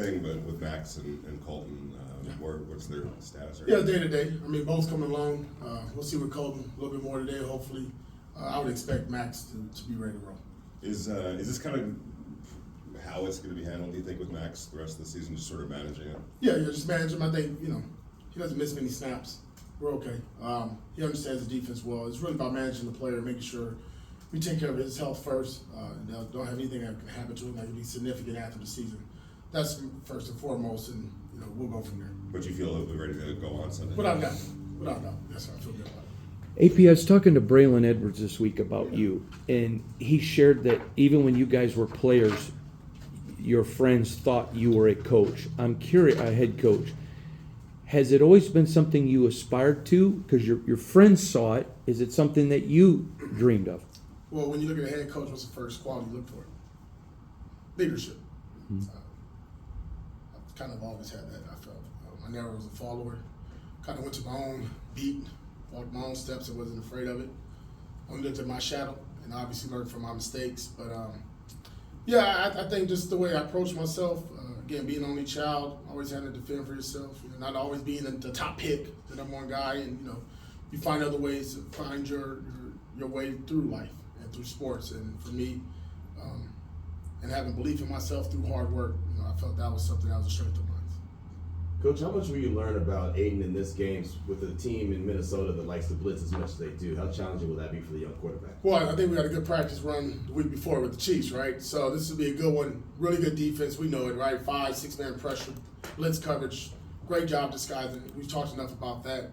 thing, but with Max and Colton, what's their status? Yeah, day to day. I mean, both coming along. We'll see with Colton a little bit more today, hopefully. I would expect Max to be ready to roll. Is this kind of how it's going to be handled, do you think, with Max the rest of the season, just sort of managing it? Yeah, just manage him. I think, he doesn't miss many snaps. We're okay. He understands the defense well. It's really about managing the player, making sure we take care of his health first. Don't have anything that can happen to him that can be significant after the season. That's first and foremost, and we'll go from there. But you feel he'll be ready to go on Sunday? Without doubt. That's how I feel good about it. AP, I was talking to Braylon Edwards this week about you, and he shared that even when you guys were players, your friends thought you were a coach. I'm curious, a head coach. Has it always been something you aspired to? Because your friends saw it. Is it something that you dreamed of? Well, when you look at a head coach, what's the first quality you look for? Leadership. Mm-hmm. I've kind of always had that, I felt. I never was a follower. Kind of went to my own beat, walked my own steps. I wasn't afraid of it. Only looked at my shadow and obviously learned from my mistakes. But I think just the way I approach myself, again, being only child, always having to defend for yourself, not always being the top pick, the number one guy, and you find other ways to find your way through life and through sports. And for me, and having belief in myself through hard work, I felt that was something that was a strength of mine. Coach, how much will you learn about Aiden in this game with a team in Minnesota that likes to blitz as much as they do? How challenging will that be for the young quarterback? Well, I think we had a good practice run the week before with the Chiefs, right? So this will be a good one. Really good defense. We know it, right? 5-6 man pressure, blitz coverage. Great job disguising. We've talked enough about that.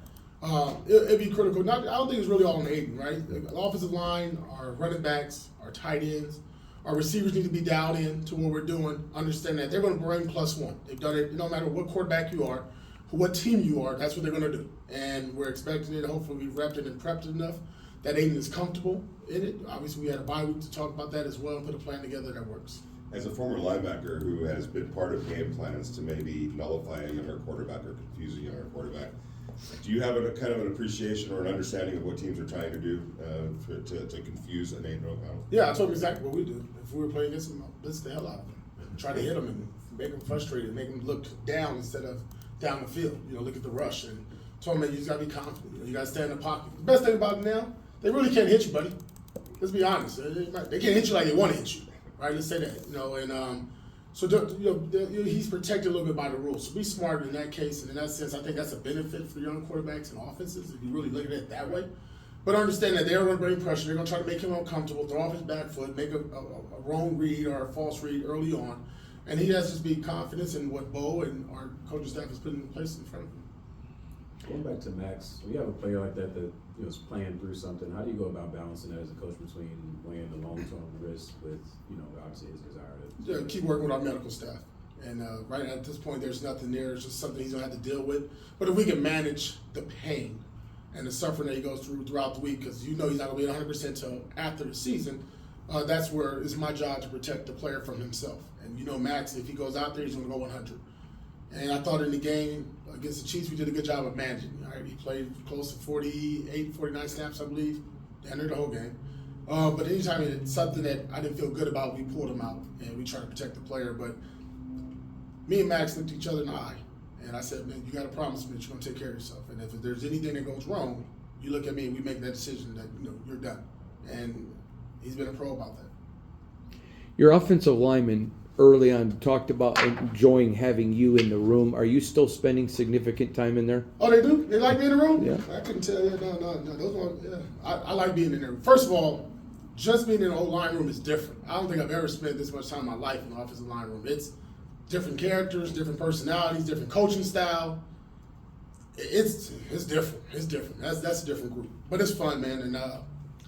It'd be critical. I don't think it's really all on Aiden, right? The offensive line, our running backs, our tight ends, our receivers need to be dialed in to what we're doing. Understand that they're going to bring +1. They've done it. No matter what quarterback you are, what team you are, that's what they're going to do. And we're expecting it. Hopefully, we've repped it and prepped it enough that Aiden is comfortable in it. Obviously, we had a bye week to talk about that as well and put a plan together that works. As a former linebacker who has been part of game plans to maybe nullify a younger quarterback or confuse a younger quarterback, do you have a kind of an appreciation or an understanding of what teams are trying to do to confuse an Aiden O'Connell? Yeah, I told him exactly what we do. If we were playing against them, blitz the hell out of them. Try to hit them and make them frustrated, make them look down instead of down the field. Look at the rush. And told them, man, you just got to be confident. You got to stay in the pocket. The best thing about it now, they really can't hit you, buddy. Let's be honest. They can't hit you like they want to hit you, right? Let's say that. So he's protected a little bit by the rules. So be smart in that case, and in that sense, I think that's a benefit for young quarterbacks and offenses if you really look at it that way. But understand that they're going to bring pressure. They're going to try to make him uncomfortable, throw off his back foot, make a wrong read or a false read early on, and he has to be confident in what Bo and our coaching staff has put in place in front of him. Going back to Max, when you have a player like that is playing through something, how do you go about balancing that as a coach between weighing the long-term risk with, obviously his desire to keep working with our medical staff. And right at this point, there's nothing there. It's just something he's going to have to deal with. But if we can manage the pain and the suffering that he goes through throughout the week, because he's not going to be 100% until after the season, that's where it's my job to protect the player from himself. And Max, if he goes out there, he's going to go 100. And I thought in the game against the Chiefs, we did a good job of managing. Right? He played close to 48, 49 snaps, I believe, entered the whole game. But anytime it's something that I didn't feel good about, we pulled him out and we tried to protect the player. But me and Max looked each other in the eye, and I said, man, you got to promise me that you're going to take care of yourself. And if there's anything that goes wrong, you look at me and we make that decision that you're done. And he's been a pro about that. Your offensive lineman early on talked about enjoying having you in the room. Are you still spending significant time in there? Oh, they do? They like being in the room? Yeah. I couldn't tell you. No. Those ones, yeah. I like being in there. First of all, just being in the old line room is different. I don't think I've ever spent this much time in my life in the offensive line room. It's different characters, different personalities, different coaching style. It's different. It's different. That's a different group. But it's fun, man. And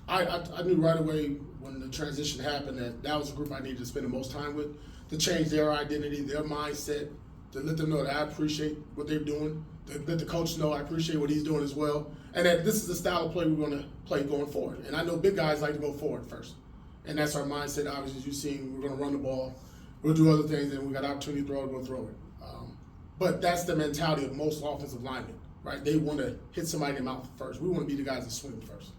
I knew right away when the transition happened that was a group I needed to spend the most time with, to change their identity, their mindset, to let them know that I appreciate what they're doing, to let the coach know I appreciate what he's doing as well, and that this is the style of play we're going to play going forward. And I know big guys like to go forward first. And that's our mindset, obviously, as you've seen. We're going to run the ball. We'll do other things, and we got opportunity to throw it, we'll throw it. But that's the mentality of most offensive linemen, right? They want to hit somebody in the mouth first. We want to be the guys that swing first.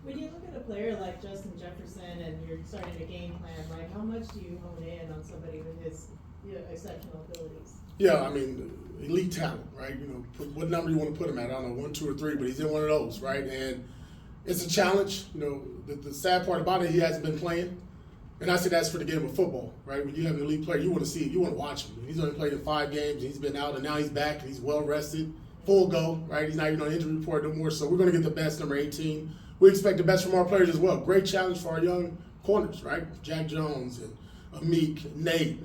When you look at a player like Justin Jefferson and you're starting a game plan, how much do you hone in on somebody with his your exceptional abilities? Yeah, I mean, elite talent, right? You know, what number you want to put him at? I don't know, 1, 2, or 3, but he's in one of those, right? And it's a challenge. You know, the sad part about it, he hasn't been playing. And I say that's for the game of football, right? When you have an elite player, you want to see it, you want to watch him. He's only played in 5 games, he's been out, and now he's back, and he's well rested, full go, right? He's not even on injury report no more, so we're going to get the best, number 18. We expect the best from our players as well. Great challenge for our young corners, right? Jack Jones and Amik, and Nate.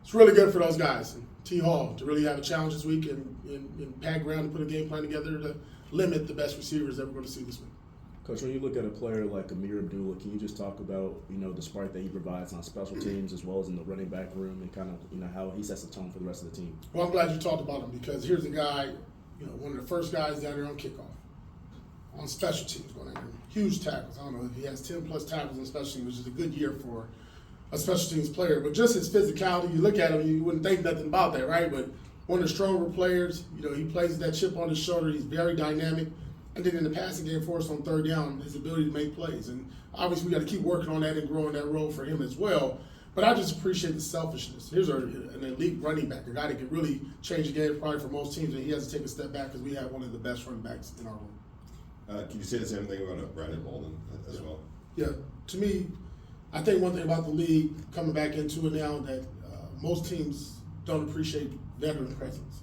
It's really good for those guys. And T. Hall to really have a challenge this week and Pat Brown to put a game plan together to limit the best receivers that we're going to see this week. Coach, when you look at a player like Amir Abdullah, can you just talk about, you know, the spark that he provides on special teams as well as in the running back room and kind of, you know, how he sets the tone for the rest of the team? Well, I'm glad you talked about him because here's a guy, you know, one of the first guys down there on kickoff, on special teams going down there. Huge tackles. I don't know if he has 10-plus tackles on special teams, which is a good year for a special teams player. But just his physicality, you look at him, you wouldn't think nothing about that, right? But one of the stronger players, you know, he plays with that chip on his shoulder. He's very dynamic. And then in the passing game for us on third down, his ability to make plays. And obviously we got to keep working on that and growing that role for him as well. But I just appreciate the selfishness. Here's an elite running back, a guy that can really change the game probably for most teams, and he has to take a step back because we have one of the best running backs in our room. Can you say the same thing about Brandon Bolden as well? Yeah, to me, I think one thing about the league coming back into it now that most teams don't appreciate veteran presence.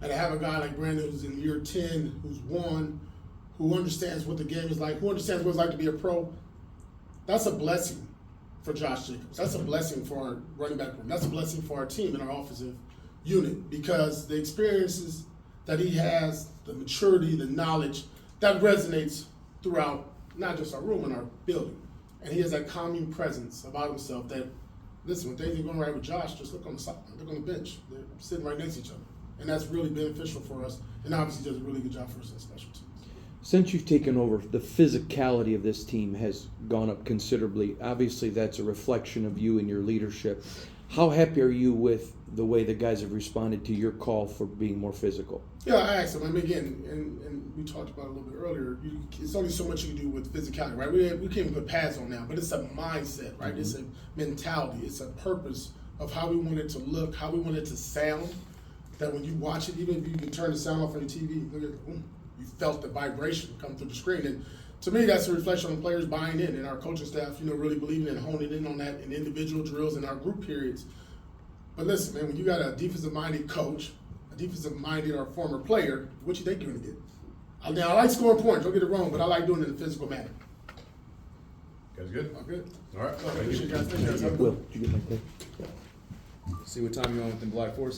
And to have a guy like Brandon who's in year 10, who's won, who understands what the game is like, who understands what it's like to be a pro, that's a blessing for Josh Jacobs. That's a blessing for our running back room. That's a blessing for our team and our offensive unit because the experiences that he has, the maturity, the knowledge, that resonates throughout not just our room and our building. And he has that calming presence about himself that, listen, when things are going right with Josh, just look on the sideline, look on the bench. They're sitting right next to each other. And that's really beneficial for us, and obviously does a really good job for us in special teams. Since you've taken over, the physicality of this team has gone up considerably. Obviously, that's a reflection of you and your leadership. How happy are you with the way the guys have responded to your call for being more physical? Yeah, I asked him. I mean, again, and we talked about it a little bit earlier. It's only so much you can do with physicality, right? We can't even put pads on now, but it's a mindset, right? Mm-hmm. It's a mentality. It's a purpose of how we want it to look, how we want it to sound. That when you watch it, even if you can turn the sound off on your TV, look at you felt the vibration come through the screen. And to me, that's a reflection on the players buying in and our coaching staff, you know, really believing and honing in on that in individual drills and our group periods. But listen, man, when you got a defensive-minded coach, a defensive-minded or former player, what you think you're going to get? Now, I like scoring points, don't get it wrong, but I like doing it in a physical manner. Guys good? I'm good. All right. Appreciate you guys. Thank you guys. Will, did you get my thing? See what time you want within Black Forest.